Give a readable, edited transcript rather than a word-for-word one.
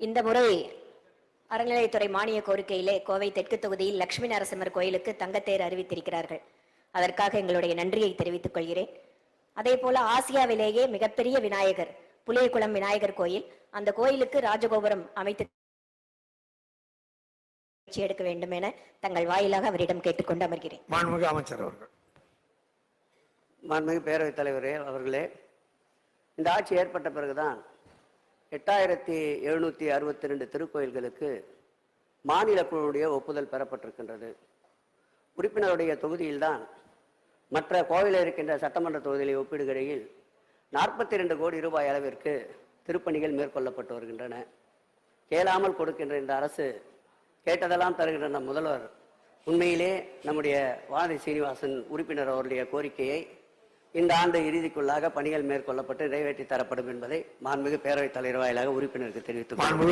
இந்த முறை அறநிலையத்துறை மானிய கோரிக்கையிலே கோவை தெற்கு தொகுதியில் லட்சுமி நரசிம்மர் கோயிலுக்கு தங்கத்தேர் அறிவித்திருக்கிறார்கள். அதற்காக எங்களுடைய நன்றியை தெரிவித்துக் கொள்கிறேன். அதே போல ஆசியாவிலேயே மிகப்பெரிய விநாயகர் புலியகுளம் விநாயகர் கோயில், அந்த கோயிலுக்கு ராஜகோபுரம் அமைத்து எடுக்க வேண்டும் என தங்கள் வாயிலாக அவரிடம் கேட்டுக்கொண்டு அமர்கிறேன். மாண்புமிகு அமைச்சர் அவர்கள். மாண்புமிகு பேரவைத் தலைவரே அவர்களே, இந்த ஆட்சி ஏற்பட்ட பிறகுதான் 8762 திருக்கோயில்களுக்கு மாநில குழுவுடைய ஒப்புதல் பெறப்பட்டிருக்கின்றது. உறுப்பினருடைய தொகுதியில்தான் மற்ற கோவிலில் இருக்கின்ற சட்டமன்ற தொகுதிகளை ஒப்பிடுகையில் 42 கோடி ரூபாய் அளவிற்கு திருப்பணிகள் மேற்கொள்ளப்பட்டு வருகின்றன. கேளாமல் கொடுக்கின்ற இந்த அரசு கேட்டதெல்லாம் தருகின்ற முதல்வர் உண்மையிலே நம்முடைய வானதி சீனிவாசன் உறுப்பினர் அவருடைய கோரிக்கையை இந்த ஆண்டு இறுதிக்குள்ளாக பணிகள் மேற்கொள்ளப்பட்டு நிறைவேற்றி தரப்படும் என்பதை மாண்புமிகு பேரவைத் தலைவர் வாயிலாக உறுப்பினருக்கு தெரிவித்துக்